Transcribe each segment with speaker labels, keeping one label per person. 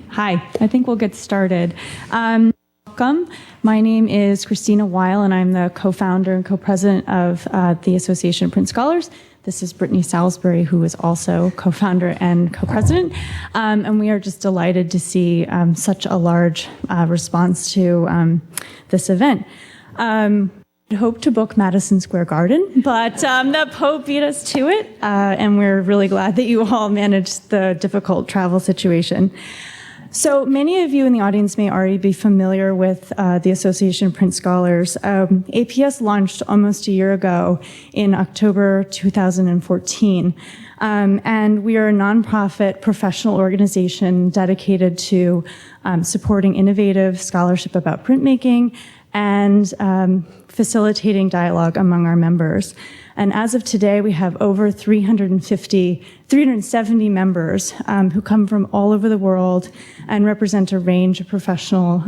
Speaker 1: Hi, I think we'll get started. Welcome. My name is Christina Weil, and I'm the co-founder and co-president of the Association of Print Scholars. This is Brittany Salisbury, who is also co-founder and co-president. And we are just delighted to see such a large response to this event. I hoped to book Madison Square Garden, but the Pope beat us to it, and we're really glad that you all managed the difficult travel situation. So many of you in the audience may already be familiar with the Association of Print Scholars. APS launched almost a year ago in October 2014, and we are a nonprofit professional organization dedicated to supporting innovative scholarship about printmaking and facilitating dialogue among our members. And as of today, we have over 370 members who come from all over the world and represent a range of professional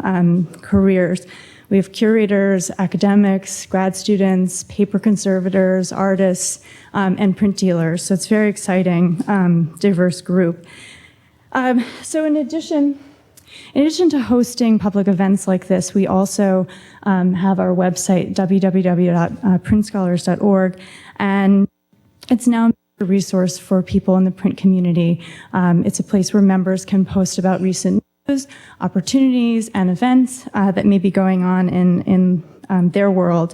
Speaker 1: careers. We have curators, academics, grad students, paper conservators, artists, and print dealers. So it's a very exciting, diverse group. So in addition to hosting public events like this, we also have our website, www.printscholars.org, and it's now a resource for people in the print community. It's a place where members can post about recent news, opportunities, and events that may be going on in their world.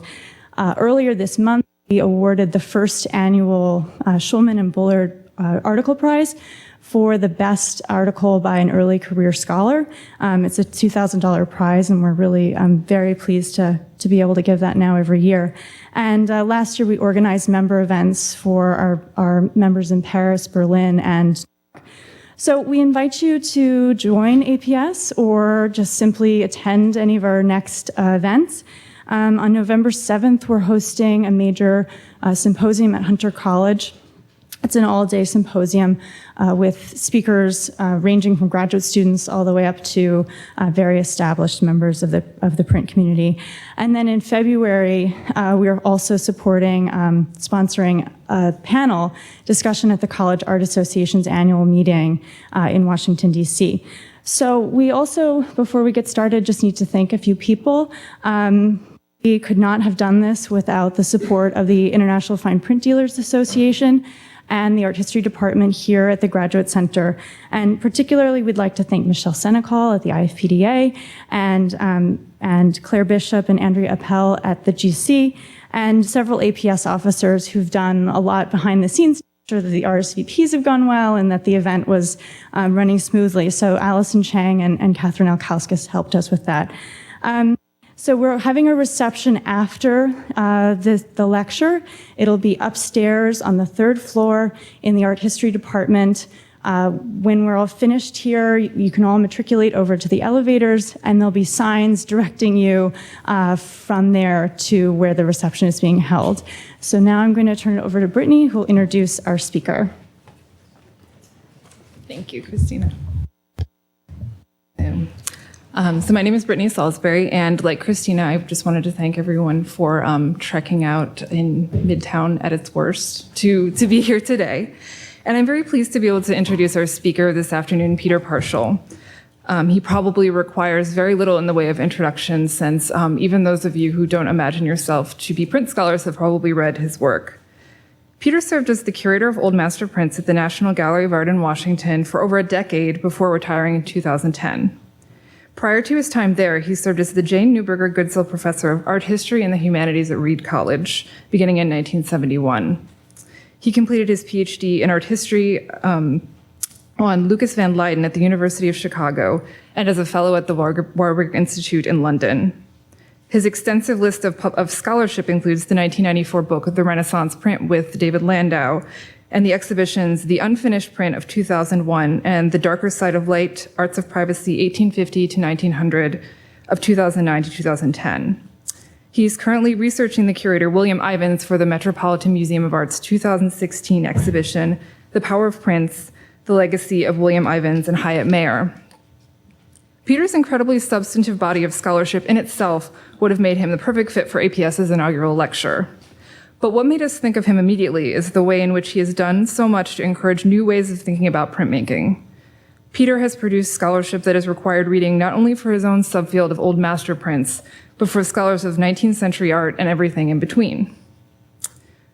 Speaker 1: Earlier this month, we awarded the first annual Schulman and Bullard Article Prize for the best article by an early career scholar. It's a $2,000 prize, and we're really very pleased to be able to give that now every year. And last year we organized member events for our members in Paris, Berlin, and so we invite you to join APS or just simply attend any of our next events. On November 7th, we're hosting a major symposium at Hunter College. It's an all-day symposium with speakers ranging from graduate students all the way up to very established members of the print community. And then in February, we are also sponsoring a panel discussion at the College Art Association's annual meeting in Washington, D.C. So we also, before we get started, just need to thank a few people. We could not have done this without the support of the International Fine Print Dealers Association and the Art History Department here at the Graduate Center. And particularly, we'd like to thank Michelle Senecal at the IFPDA and Claire Bishop and Andrea Appel at the GC, and several APS officers who've done a lot behind the scenes to ensure that the RSVPs have gone well and that the event was running smoothly. So Allison Chang and Catherine Alkauskas helped us with that. So we're having a reception after the lecture. It'll be upstairs on the 3rd floor in the Art History Department. When we're all finished here, you can all matriculate over to the elevators, and there'll be signs directing you from there to where the reception is being held. So now I'm going to turn it over to Brittany, who will introduce our speaker.
Speaker 2: Thank you, Christina. So my name is Brittany Salisbury, and like Christina, I just wanted to thank everyone for trekking out in Midtown at its worst to be here today. And I'm very pleased to be able to introduce our speaker this afternoon, Peter Parshall. He probably requires very little in the way of introduction, since even those of you who don't imagine yourself to be print scholars have probably read his work. Peter served as the curator of Old Master Prints at the National Gallery of Art in Washington for over a decade before retiring in 2010. Prior to his time there, he served as the Jane Neuberger Goodsell Professor of Art History and the Humanities at Reed College, beginning in 1971. He completed his PhD in art history on Lucas van Leyden at the University of Chicago and as a fellow at the Warburg Institute in London. His extensive list of scholarship includes the 1994 book, The Renaissance Print with David Landau, and the exhibitions The Unfinished Print of 2001 and The Darker Side of Light, Arts of Privacy 1850 to 1900 of 2009 to 2010. He's currently researching the curator William Ivins for the Metropolitan Museum of Art's 2016 exhibition, The Power of Prints, The Legacy of William Ivins and Hyatt Mayer. Peter's incredibly substantive body of scholarship in itself would have made him the perfect fit for APS's inaugural lecture. But what made us think of him immediately is the way in which he has done so much to encourage new ways of thinking about printmaking. Peter has produced scholarship that is required reading not only for his own subfield of old master prints, but for scholars of 19th century art and everything in between.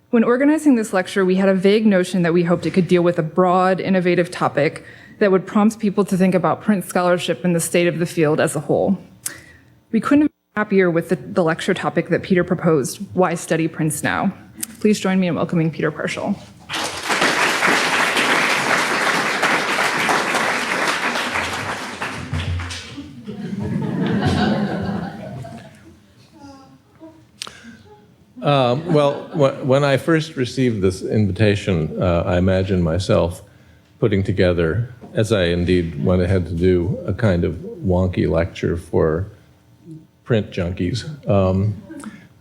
Speaker 2: When organizing this lecture, we had a vague notion that we hoped it could deal with a broad, innovative topic that would prompt people to think about print scholarship and the state of the field as a whole. We couldn't have been happier with the lecture topic that Peter proposed, Why Study Prints Now? Please join me in welcoming Peter Parshall.
Speaker 3: When I first received this invitation, I imagined myself putting together, as I indeed went ahead to do, a kind of wonky lecture for print junkies.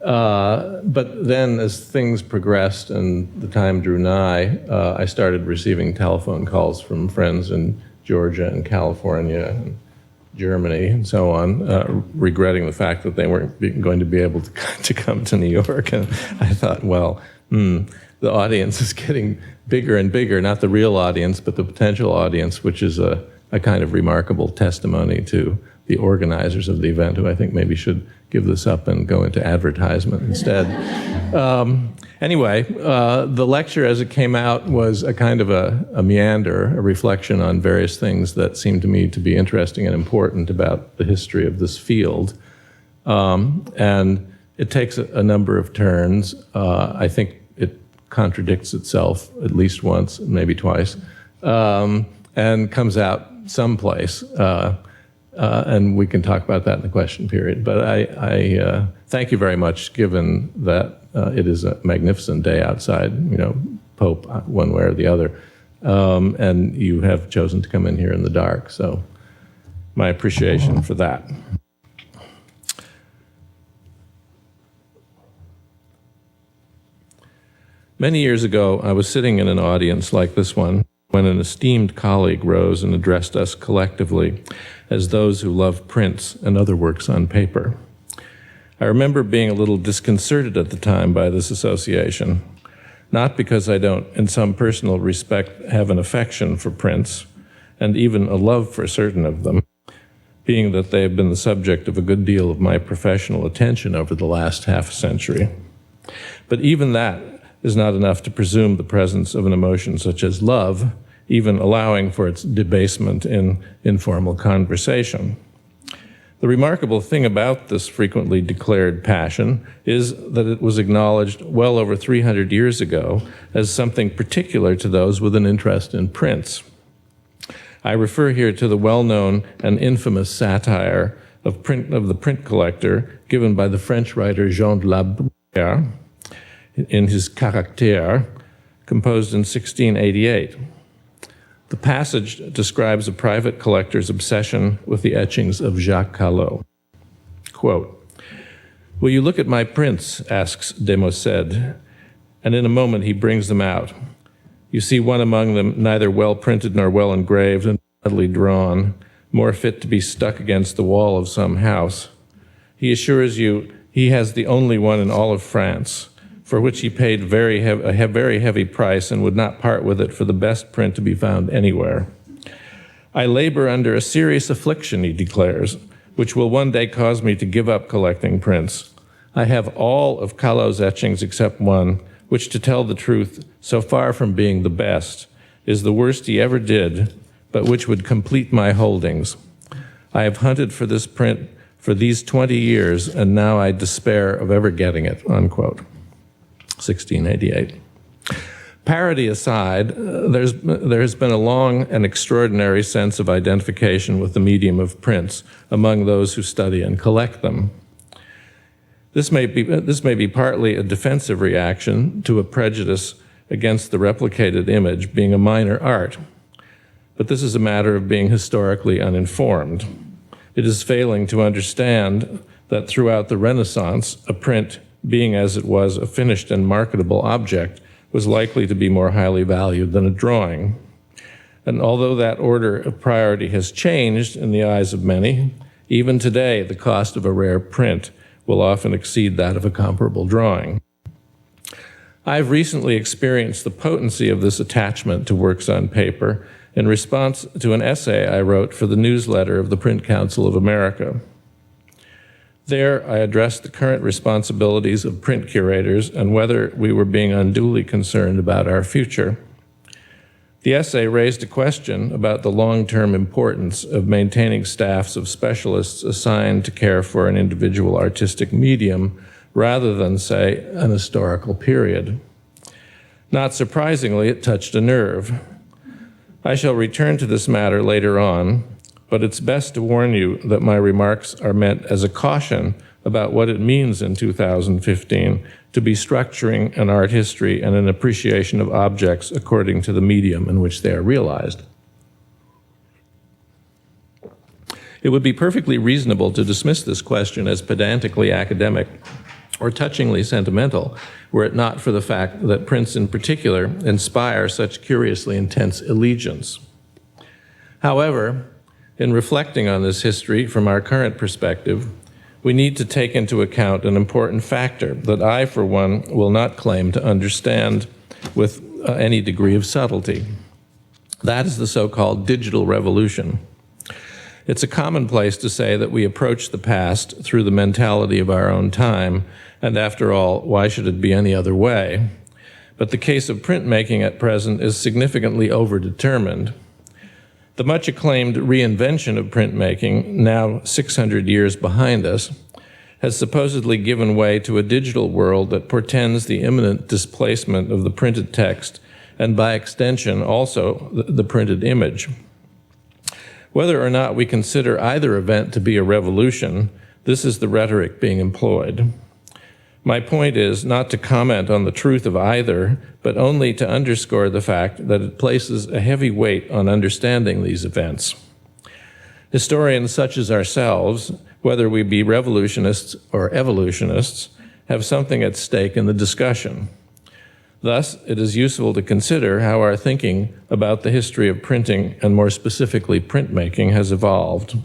Speaker 3: But then as things progressed and the time drew nigh, I started receiving telephone calls from friends in Georgia and California and Germany and so on, regretting the fact that they weren't going to be able to come to New York. And I thought, well, the audience is getting bigger and bigger, not the real audience, but the potential audience, which is a kind of remarkable testimony to the organizers of the event, who I think maybe should give this up and go into advertisement instead. Anyway, the lecture as it came out was a kind of a meander, a reflection on various things that seemed to me to be interesting and important about the history of this field. And it takes a number of turns. I think it contradicts itself at least once, maybe twice, and comes out someplace. And we can talk about that in the question period. But I thank you very much, given that it is a magnificent day outside, Pope one way or the other. And you have chosen to come in here in the dark. So my appreciation for that. Many years ago, I was sitting in an audience like this one when an esteemed colleague rose and addressed us collectively as those who love prints and other works on paper. I remember being a little disconcerted at the time by this association, not because I don't, in some personal respect, have an affection for prints, and even a love for certain of them, being that they have been the subject of a good deal of my professional attention over the last half century. But even that is not enough to presume the presence of an emotion such as love, even allowing for its debasement in informal conversation. The remarkable thing about this frequently declared passion is that it was acknowledged well over 300 years ago as something particular to those with an interest in prints. I refer here to the well-known and infamous satire of the print collector given by the French writer Jean de la Bruyère in his Caractère, composed in 1688. The passage describes a private collector's obsession with the etchings of Jacques Callot. Quote, "Will you look at my prints?" asks Demoised, and in a moment he brings them out. You see one among them neither well printed nor well engraved and badly drawn, more fit to be stuck against the wall of some house. He assures you he has the only one in all of France, for which he paid a very heavy price and would not part with it for the best print to be found anywhere. I labor under a serious affliction, he declares, which will one day cause me to give up collecting prints. I have all of Callot's etchings except one, which, to tell the truth, so far from being the best, is the worst he ever did, but which would complete my holdings. I have hunted for this print for these 20 years, and now I despair of ever getting it," unquote. 1688. Parody aside, there has been a long and extraordinary sense of identification with the medium of prints among those who study and collect them. This may be partly a defensive reaction to a prejudice against the replicated image being a minor art, but this is a matter of being historically uninformed. It is failing to understand that throughout the Renaissance, a print, being as it was a finished and marketable object, was likely to be more highly valued than a drawing. And although that order of priority has changed in the eyes of many, even today the cost of a rare print will often exceed that of a comparable drawing. I've recently experienced the potency of this attachment to works on paper in response to an essay I wrote for the newsletter of the Print Council of America. There, I addressed the current responsibilities of print curators and whether we were being unduly concerned about our future. The essay raised a question about the long-term importance of maintaining staffs of specialists assigned to care for an individual artistic medium rather than, say, an historical period. Not surprisingly, it touched a nerve. I shall return to this matter later on, but it's best to warn you that my remarks are meant as a caution about what it means in 2015 to be structuring an art history and an appreciation of objects according to the medium in which they are realized. It would be perfectly reasonable to dismiss this question as pedantically academic or touchingly sentimental, were it not for the fact that prints in particular inspire such curiously intense allegiance. However, in reflecting on this history from our current perspective, we need to take into account an important factor that I, for one, will not claim to understand with any degree of subtlety. That is the so-called digital revolution. It's a commonplace to say that we approach the past through the mentality of our own time, and after all, why should it be any other way? But the case of printmaking at present is significantly overdetermined. The much acclaimed reinvention of printmaking, now 600 years behind us, has supposedly given way to a digital world that portends the imminent displacement of the printed text and by extension also the printed image. Whether or not we consider either event to be a revolution, this is the rhetoric being employed. My point is not to comment on the truth of either, but only to underscore the fact that it places a heavy weight on understanding these events. Historians such as ourselves, whether we be revolutionists or evolutionists, have something at stake in the discussion. Thus, it is useful to consider how our thinking about the history of printing, and more specifically printmaking, has evolved.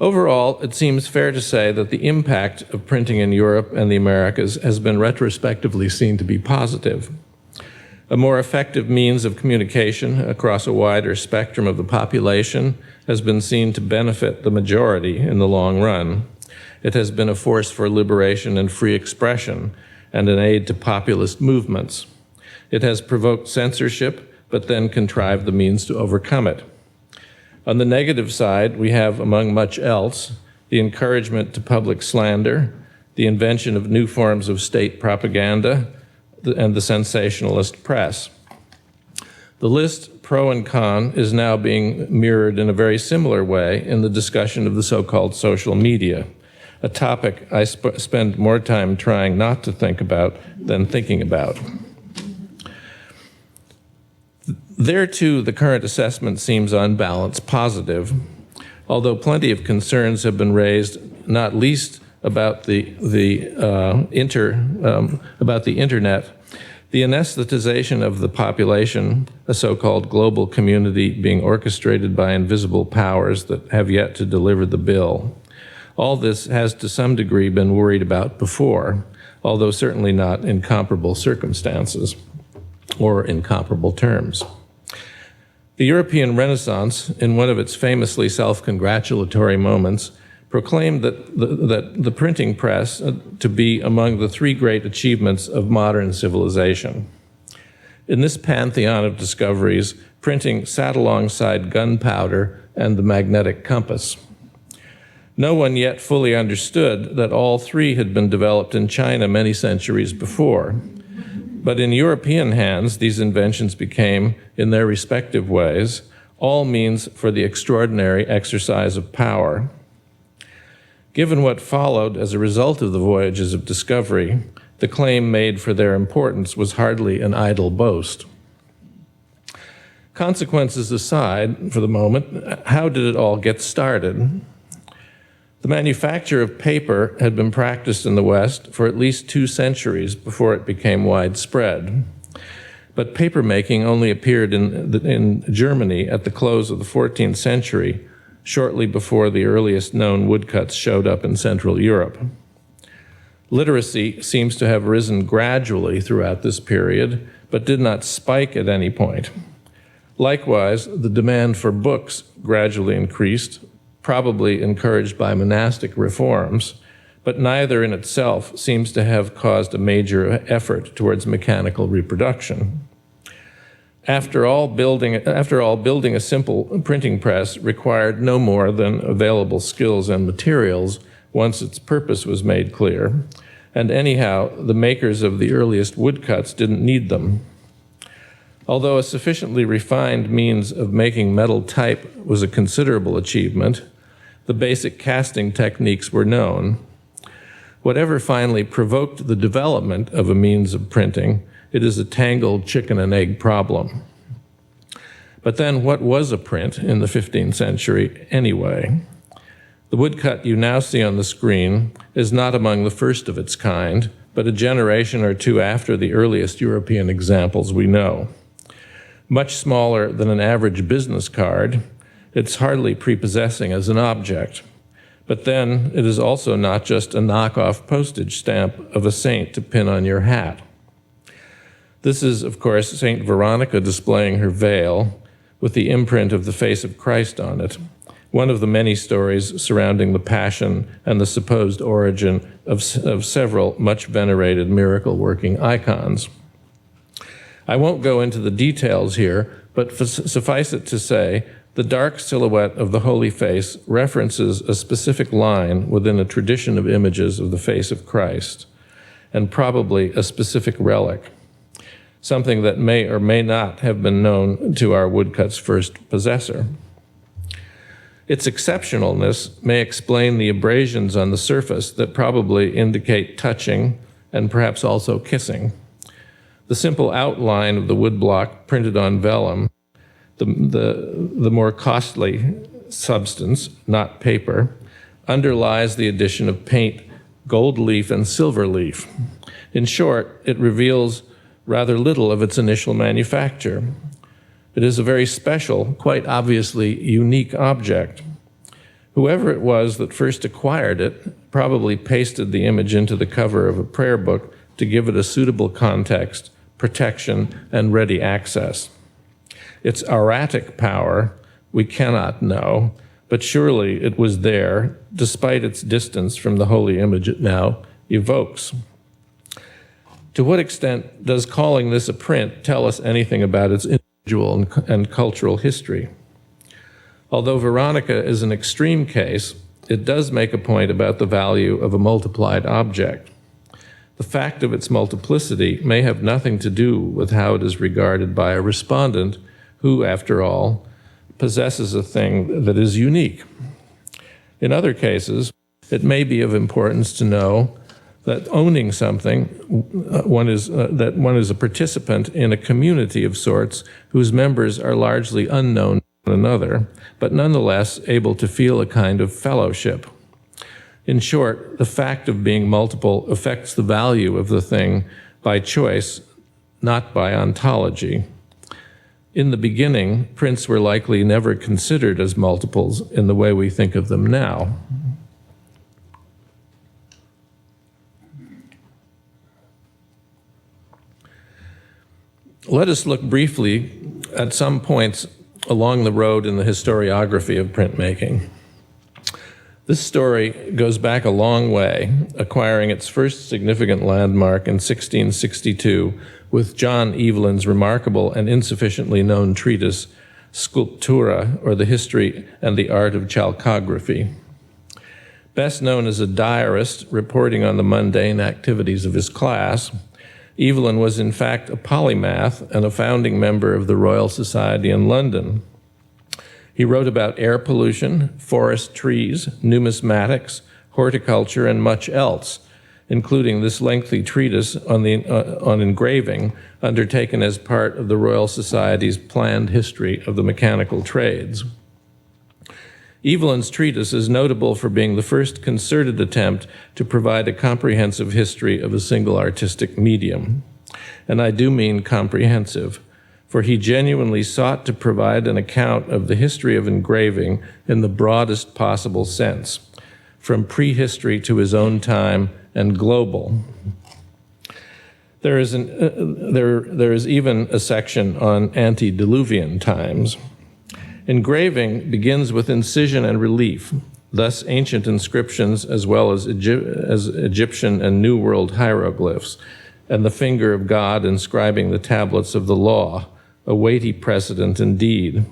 Speaker 3: Overall, it seems fair to say that the impact of printing in Europe and the Americas has been retrospectively seen to be positive. A more effective means of communication across a wider spectrum of the population has been seen to benefit the majority in the long run. It has been a force for liberation and free expression and an aid to populist movements. It has provoked censorship, but then contrived the means to overcome it. On the negative side, we have, among much else, the encouragement to public slander, the invention of new forms of state propaganda, and the sensationalist press. The list, pro and con, is now being mirrored in a very similar way in the discussion of the so-called social media, a topic I spend more time trying not to think about than thinking about. There, too, the current assessment seems on balance positive, although plenty of concerns have been raised, not least about the internet, the anesthetization of the population, a so-called global community being orchestrated by invisible powers that have yet to deliver the bill. All this has to some degree been worried about before, although certainly not in comparable circumstances or in comparable terms. The European Renaissance, in one of its famously self-congratulatory moments, proclaimed that the printing press to be among the three great achievements of modern civilization. In this pantheon of discoveries, printing sat alongside gunpowder and the magnetic compass. No one yet fully understood that all three had been developed in China many centuries before. But in European hands, these inventions became, in their respective ways, all means for the extraordinary exercise of power. Given what followed as a result of the voyages of discovery, the claim made for their importance was hardly an idle boast. Consequences aside, for the moment, how did it all get started? The manufacture of paper had been practiced in the West for at least 2 centuries before it became widespread. But papermaking only appeared in Germany at the close of the 14th century, shortly before the earliest known woodcuts showed up in Central Europe. Literacy seems to have risen gradually throughout this period, but did not spike at any point. Likewise, the demand for books gradually increased, probably encouraged by monastic reforms, but neither in itself seems to have caused a major effort towards mechanical reproduction. After all, building a simple printing press required no more than available skills and materials once its purpose was made clear. And anyhow, the makers of the earliest woodcuts didn't need them. Although a sufficiently refined means of making metal type was a considerable achievement, the basic casting techniques were known. Whatever finally provoked the development of a means of printing, it is a tangled chicken and egg problem. But then what was a print in the 15th century anyway? The woodcut you now see on the screen is not among the first of its kind, but a generation or two after the earliest European examples we know. Much smaller than an average business card, it's hardly prepossessing as an object. But then it is also not just a knockoff postage stamp of a saint to pin on your hat. This is, of course, Saint Veronica displaying her veil with the imprint of the face of Christ on it, one of the many stories surrounding the Passion and the supposed origin of several much venerated miracle-working icons. I won't go into the details here, but suffice it to say, the dark silhouette of the Holy Face references a specific line within a tradition of images of the face of Christ, and probably a specific relic, something that may or may not have been known to our woodcut's first possessor. Its exceptionalness may explain the abrasions on the surface that probably indicate touching and perhaps also kissing. The simple outline of the woodblock printed on vellum, the more costly substance, not paper, underlies the addition of paint, gold leaf, and silver leaf. In short, it reveals rather little of its initial manufacture. It is a very special, quite obviously unique object. Whoever it was that first acquired it probably pasted the image into the cover of a prayer book to give it a suitable context, protection, and ready access. Its auratic power we cannot know, but surely it was there, despite its distance from the holy image it now evokes. To what extent does calling this a print tell us anything about its individual and cultural history? Although Veronica is an extreme case, it does make a point about the value of a multiplied object. The fact of its multiplicity may have nothing to do with how it is regarded by a respondent who, after all, possesses a thing that is unique. In other cases, it may be of importance to know that owning something, that one is a participant in a community of sorts whose members are largely unknown to one another, but nonetheless able to feel a kind of fellowship. In short, the fact of being multiple affects the value of the thing by choice, not by ontology. In the beginning, prints were likely never considered as multiples in the way we think of them now. Let us look briefly at some points along the road in the historiography of printmaking. This story goes back a long way, acquiring its first significant landmark in 1662 with John Evelyn's remarkable and insufficiently known treatise, Sculptura, or the History and the Art of Chalcography. Best known as a diarist reporting on the mundane activities of his class, Evelyn was in fact a polymath and a founding member of the Royal Society in London. He wrote about air pollution, forest trees, numismatics, horticulture, and much else, including this lengthy treatise on engraving undertaken as part of the Royal Society's planned history of the mechanical trades. Evelyn's treatise is notable for being the first concerted attempt to provide a comprehensive history of a single artistic medium. And I do mean comprehensive, for he genuinely sought to provide an account of the history of engraving in the broadest possible sense, from prehistory to his own time and global. There is even a section on antediluvian times. Engraving begins with incision and relief. Thus, ancient inscriptions, as well as Egyptian and New World hieroglyphs, and the finger of God inscribing the tablets of the law, a weighty precedent indeed.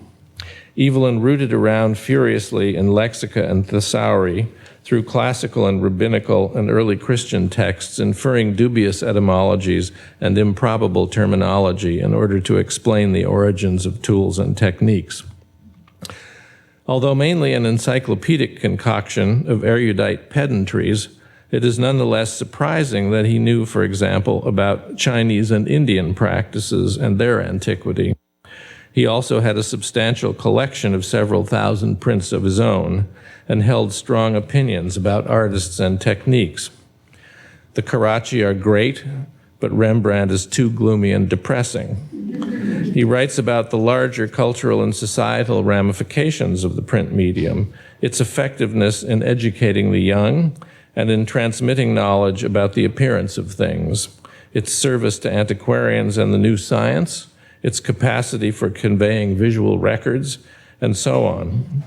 Speaker 3: Evelyn rooted around furiously in lexica and thesauri, through classical and rabbinical and early Christian texts, inferring dubious etymologies and improbable terminology in order to explain the origins of tools and techniques. Although mainly an encyclopedic concoction of erudite pedantries, it is nonetheless surprising that he knew, for example, about Chinese and Indian practices and their antiquity. He also had a substantial collection of several thousand prints of his own and held strong opinions about artists and techniques. The Carracci are great, but Rembrandt is too gloomy and depressing. He writes about the larger cultural and societal ramifications of the print medium, its effectiveness in educating the young and in transmitting knowledge about the appearance of things, its service to antiquarians and the new science, its capacity for conveying visual records, and so on.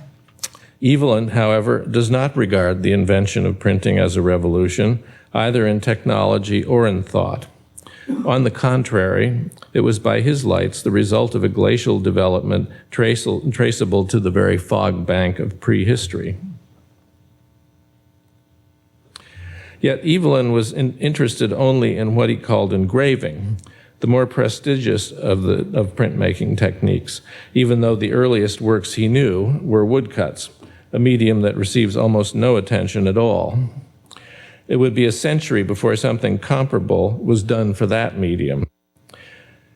Speaker 3: Evelyn, however, does not regard the invention of printing as a revolution, either in technology or in thought. On the contrary, it was by his lights the result of a glacial development traceable to the very fog bank of prehistory. Yet Evelyn was interested only in what he called engraving, the more prestigious of printmaking techniques, even though the earliest works he knew were woodcuts, a medium that receives almost no attention at all. It would be a century before something comparable was done for that medium.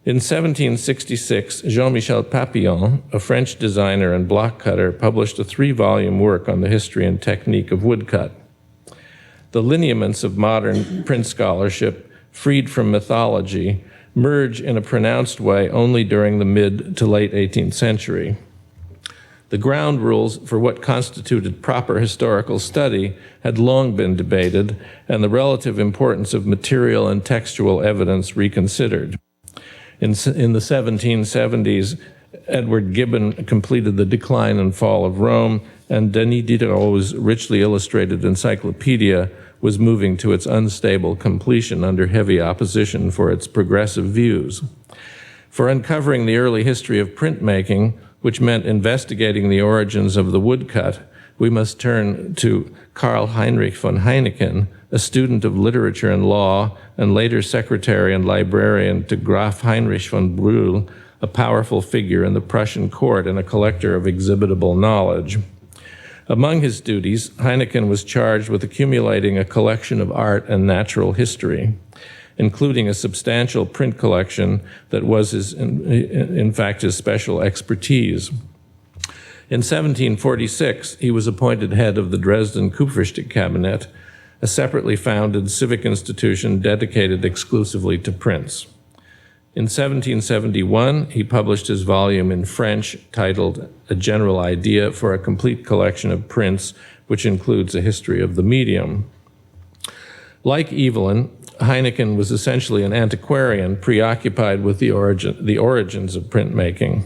Speaker 3: In 1766, Jean-Michel Papillon, a French designer and block cutter, published a 3-volume work on the history and technique of woodcut. The lineaments of modern print scholarship, freed from mythology, merge in a pronounced way only during the mid to late 18th century. The ground rules for what constituted proper historical study had long been debated, and the relative importance of material and textual evidence reconsidered. In the 1770s, Edward Gibbon completed The Decline and Fall of Rome, and Denis Diderot's richly illustrated encyclopedia was moving to its unstable completion under heavy opposition for its progressive views. For uncovering the early history of printmaking, which meant investigating the origins of the woodcut, we must turn to Karl Heinrich von Heineken, a student of literature and law, and later secretary and librarian to Graf Heinrich von Brühl, a powerful figure in the Prussian court and a collector of exhibitable knowledge. Among his duties, Heineken was charged with accumulating a collection of art and natural history, including a substantial print collection that was, in fact, his special expertise. In 1746, he was appointed head of the Dresden Kupferstichkabinett, a separately founded civic institution dedicated exclusively to prints. In 1771, he published his volume in French titled A General Idea for a Complete Collection of Prints, which includes a history of the medium. Like Evelyn, Heineken was essentially an antiquarian preoccupied with the origins of printmaking.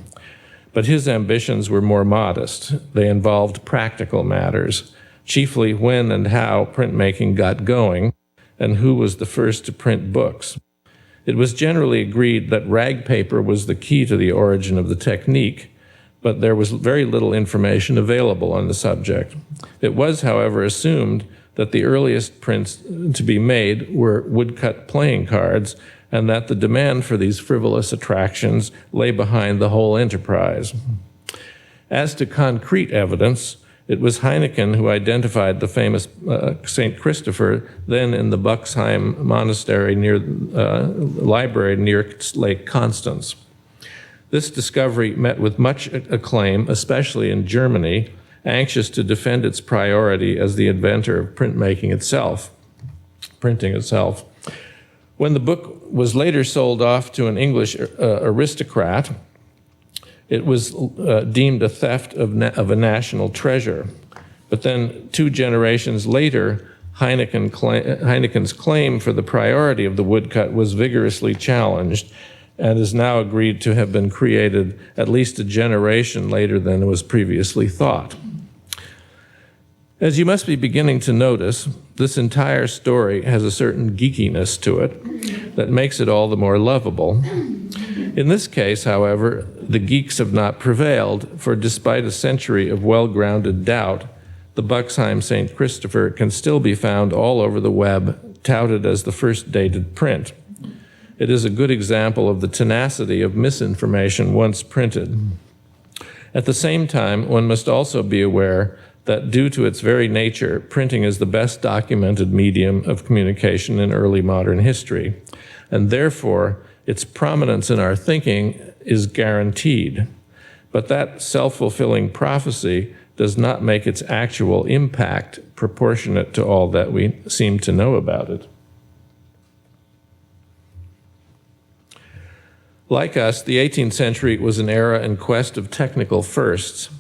Speaker 3: But his ambitions were more modest. They involved practical matters, chiefly when and how printmaking got going and who was the first to print books. It was generally agreed that rag paper was the key to the origin of the technique, but there was very little information available on the subject. It was, however, assumed that the earliest prints to be made were woodcut playing cards, and that the demand for these frivolous attractions lay behind the whole enterprise. As to concrete evidence, it was Heineken who identified the famous St. Christopher, then in the Buxheim Monastery library near Lake Constance. This discovery met with much acclaim, especially in Germany, anxious to defend its priority as the inventor of printing itself. When the book was later sold off to an English aristocrat, it was deemed a theft of a national treasure. But then 2 generations later, Heineken's claim for the priority of the woodcut was vigorously challenged and is now agreed to have been created at least a generation later than was previously thought. As you must be beginning to notice, this entire story has a certain geekiness to it that makes it all the more lovable. In this case, however, the geeks have not prevailed, for despite a century of well-grounded doubt, the Buxheim St. Christopher can still be found all over the web, touted as the first dated print. It is a good example of the tenacity of misinformation once printed. At the same time, one must also be aware that due to its very nature, printing is the best documented medium of communication in early modern history, and therefore its prominence in our thinking is guaranteed. But that self-fulfilling prophecy does not make its actual impact proportionate to all that we seem to know about it. Like us, the 18th century was an era in quest of technical firsts,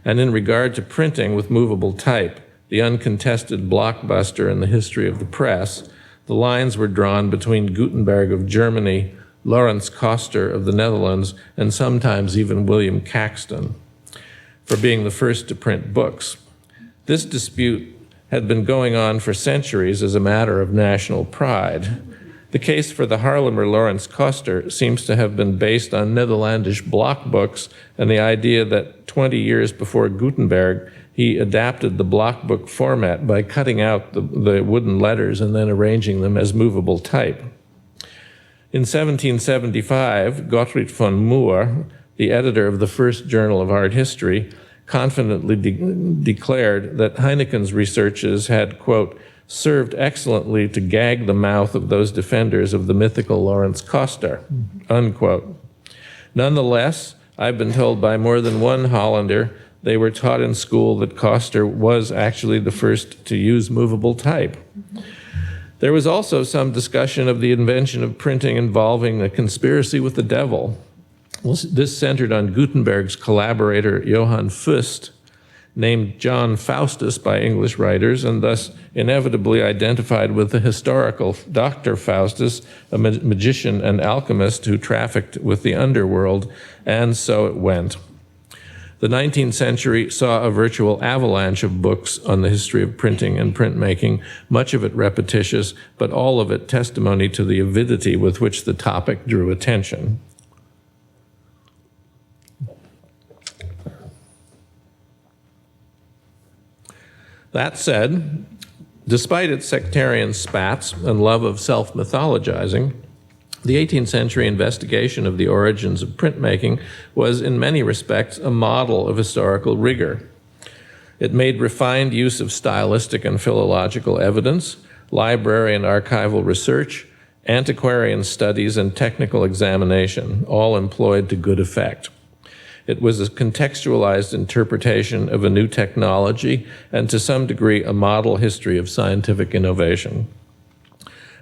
Speaker 3: and in regard to printing with movable type, the uncontested blockbuster in the history of the press, the lines were drawn between Gutenberg of Germany, Lawrence Koster of the Netherlands, and sometimes even William Caxton, for being the first to print books. This dispute had been going on for centuries as a matter of national pride. The case for the Haarlemmer Lawrence Koster seems to have been based on Netherlandish block books and the idea that 20 years before Gutenberg, he adapted the block book format by cutting out the wooden letters and then arranging them as movable type. In 1775, Gottfried von Moor, the editor of the first Journal of Art History, confidently declared that Heineken's researches had, quote, served excellently to gag the mouth of those defenders of the mythical Lawrence Koster, unquote. Nonetheless, I've been told by more than one Hollander they were taught in school that Koster was actually the first to use movable type. There was also some discussion of the invention of printing involving a conspiracy with the devil. This centered on Gutenberg's collaborator Johann Fust, named John Faustus by English writers, and thus inevitably identified with the historical Dr. Faustus, a magician and alchemist who trafficked with the underworld, and so it went. The 19th century saw a virtual avalanche of books on the history of printing and printmaking, much of it repetitious, but all of it testimony to the avidity with which the topic drew attention. That said, despite its sectarian spats and love of self-mythologizing, the 18th century investigation of the origins of printmaking was in many respects a model of historical rigor. It made refined use of stylistic and philological evidence, library and archival research, antiquarian studies, and technical examination, all employed to good effect. It was a contextualized interpretation of a new technology and to some degree a model history of scientific innovation.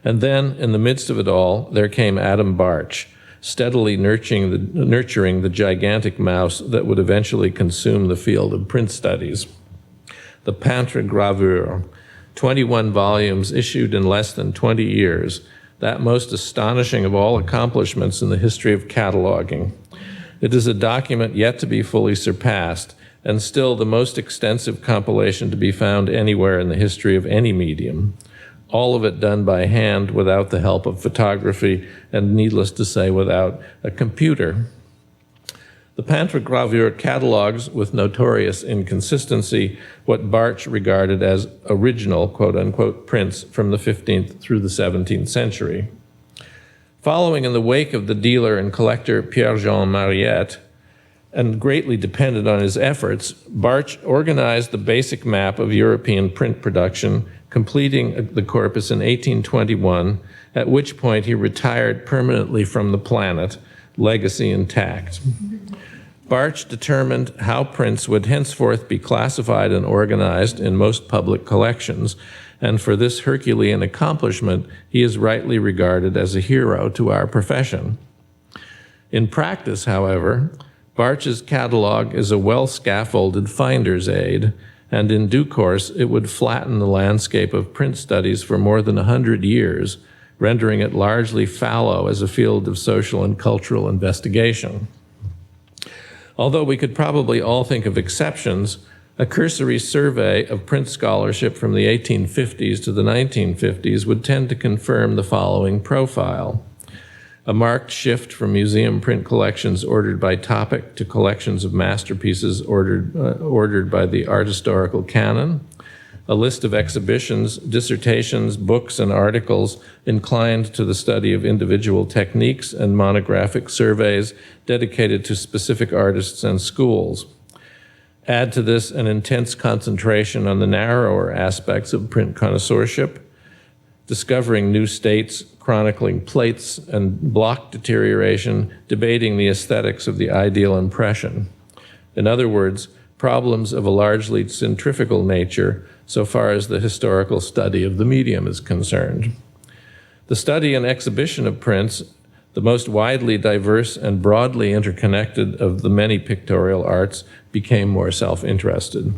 Speaker 3: And then, in the midst of it all, there came Adam Bartsch, steadily nurturing the gigantic mouse that would eventually consume the field of print studies. The Peintre Gravure, 21 volumes issued in less than 20 years, that most astonishing of all accomplishments in the history of cataloging. It is a document yet to be fully surpassed, and still the most extensive compilation to be found anywhere in the history of any medium. All of it done by hand without the help of photography, and needless to say, without a computer. The Peintre Gravure catalogs with notorious inconsistency what Bartsch regarded as original, quote-unquote, prints from the 15th through the 17th century. Following in the wake of the dealer and collector Pierre-Jean Mariette, and greatly dependent on his efforts, Bartsch organized the basic map of European print production, completing the corpus in 1821, at which point he retired permanently from the planet, legacy intact. Bartsch determined how prints would henceforth be classified and organized in most public collections, and for this Herculean accomplishment, he is rightly regarded as a hero to our profession. In practice, however, Bartsch's catalog is a well-scaffolded finder's aid, and in due course it would flatten the landscape of print studies for more than 100 years, rendering it largely fallow as a field of social and cultural investigation. Although we could probably all think of exceptions, a cursory survey of print scholarship from the 1850s to the 1950s would tend to confirm the following profile: a marked shift from museum print collections ordered by topic to collections of masterpieces ordered by the art historical canon, a list of exhibitions, dissertations, books, and articles inclined to the study of individual techniques, and monographic surveys dedicated to specific artists and schools. Add to this an intense concentration on the narrower aspects of print connoisseurship, discovering new states, chronicling plates and block deterioration, debating the aesthetics of the ideal impression. In other words, problems of a largely centrifugal nature so far as the historical study of the medium is concerned. The study and exhibition of prints, the most widely diverse and broadly interconnected of the many pictorial arts, became more self-interested.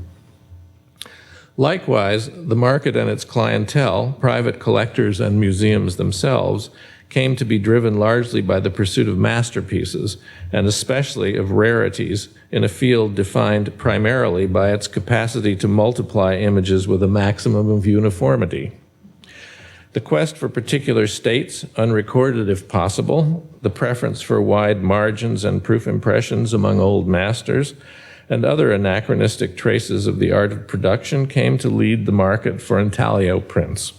Speaker 3: Likewise, the market and its clientele, private collectors and museums themselves, came to be driven largely by the pursuit of masterpieces, and especially of rarities, in a field defined primarily by its capacity to multiply images with a maximum of uniformity. The quest for particular states, unrecorded if possible, the preference for wide margins and proof impressions among old masters, and other anachronistic traces of the art of production came to lead the market for intaglio prints.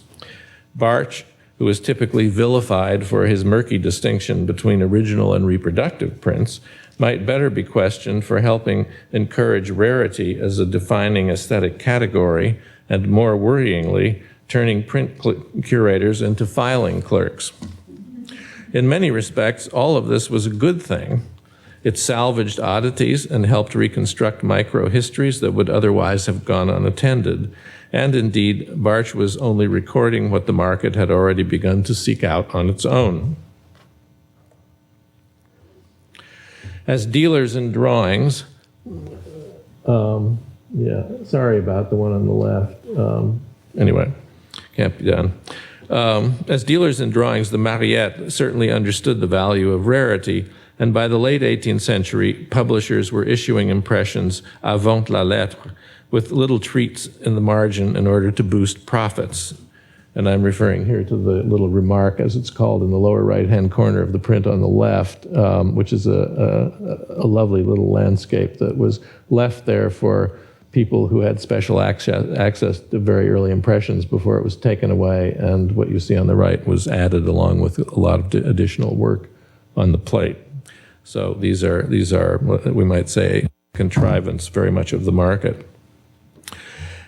Speaker 3: Bartsch, who is typically vilified for his murky distinction between original and reproductive prints, might better be questioned for helping encourage rarity as a defining aesthetic category, and more worryingly, turning print curators into filing clerks. In many respects, all of this was a good thing. It salvaged oddities and helped reconstruct micro-histories that would otherwise have gone unattended. And indeed, Bartsch was only recording what the market had already begun to seek out on its own. As dealers in drawings, sorry about the one on the left. Anyway, can't be done. As dealers in drawings, the Mariette certainly understood the value of rarity, and by the late 18th century, publishers were issuing impressions avant la lettre with little treats in the margin in order to boost profits. And I'm referring here to the little remark, as it's called, in the lower right-hand corner of the print on the left, which is a lovely little landscape that was left there for people who had special access to very early impressions before it was taken away, and what you see on the right was added along with a lot of additional work on the plate. So these are, we might say, contrivance very much of the market.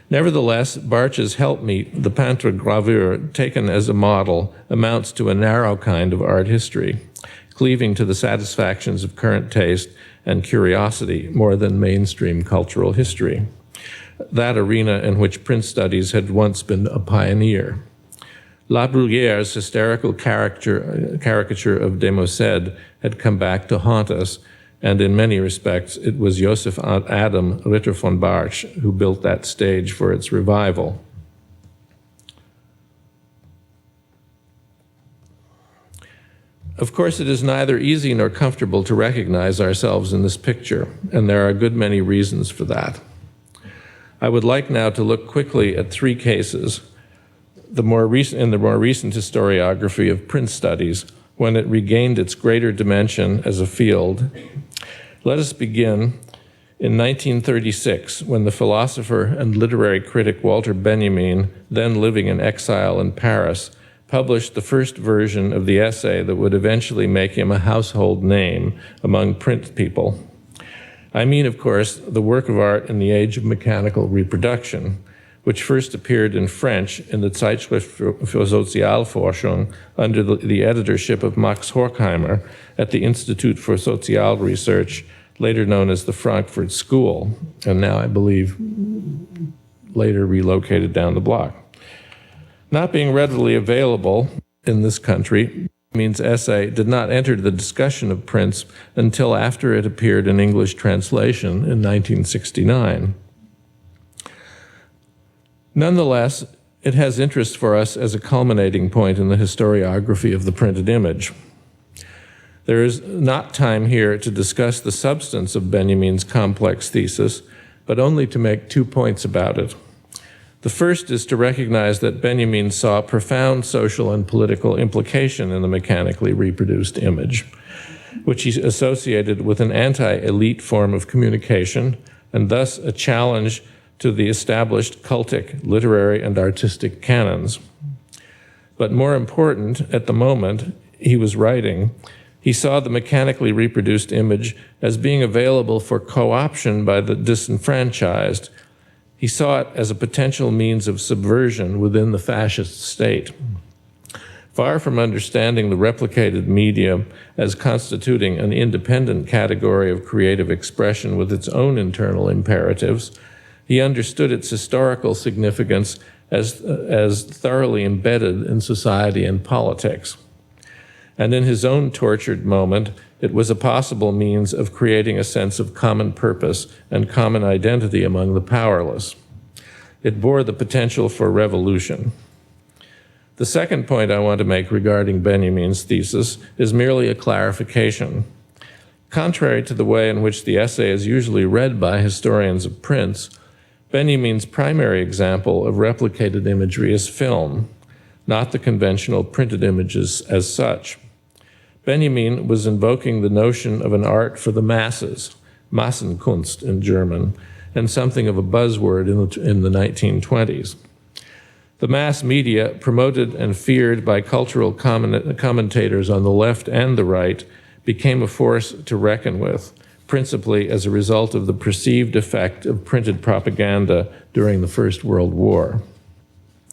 Speaker 3: Nevertheless, Bartsch's helpmeet, the peintre gravure, taken as a model, amounts to a narrow kind of art history, cleaving to the satisfactions of current taste and curiosity more than mainstream cultural history, that arena in which print studies had once been a pioneer. La Bruyère's hysterical caricature of Demoiselles had come back to haunt us, and in many respects, it was Joseph Adam Ritter von Bartsch who built that stage for its revival. Of course, it is neither easy nor comfortable to recognize ourselves in this picture, and there are a good many reasons for that. I would like now to look quickly at three cases in the more recent historiography of print studies, when it regained its greater dimension as a field. Let us begin in 1936, when the philosopher and literary critic Walter Benjamin, then living in exile in Paris, published the first version of the essay that would eventually make him a household name among print people. I mean, of course, the work of art in the age of mechanical reproduction, which first appeared in French in the Zeitschrift für Sozialforschung under the editorship of Max Horkheimer at the Institute for Sozialresearch, later known as the Frankfurt School, and now, I believe, later relocated down the block. Not being readily available in this country, Benjamin's essay did not enter the discussion of prints until after it appeared in English translation in 1969. Nonetheless, it has interest for us as a culminating point in the historiography of the printed image. There is not time here to discuss the substance of Benjamin's complex thesis, but only to make 2 points about it. The first is to recognize that Benjamin saw profound social and political implication in the mechanically reproduced image, which he associated with an anti-elite form of communication, and thus a challenge to the established cultic, literary, and artistic canons. But more important, at the moment he was writing, he saw the mechanically reproduced image as being available for co-option by the disenfranchised. He saw it as a potential means of subversion within the fascist state. Far from understanding the replicated media as constituting an independent category of creative expression with its own internal imperatives, he understood its historical significance as thoroughly embedded in society and politics. And in his own tortured moment, it was a possible means of creating a sense of common purpose and common identity among the powerless. It bore the potential for revolution. The second point I want to make regarding Benjamin's thesis is merely a clarification. Contrary to the way in which the essay is usually read by historians of prints, Benjamin's primary example of replicated imagery is film, not the conventional printed images as such. Benjamin was invoking the notion of an art for the masses, Massenkunst in German, and something of a buzzword in the 1920s. The mass media, promoted and feared by cultural commentators on the left and the right, became a force to reckon with, principally as a result of the perceived effect of printed propaganda during the First World War.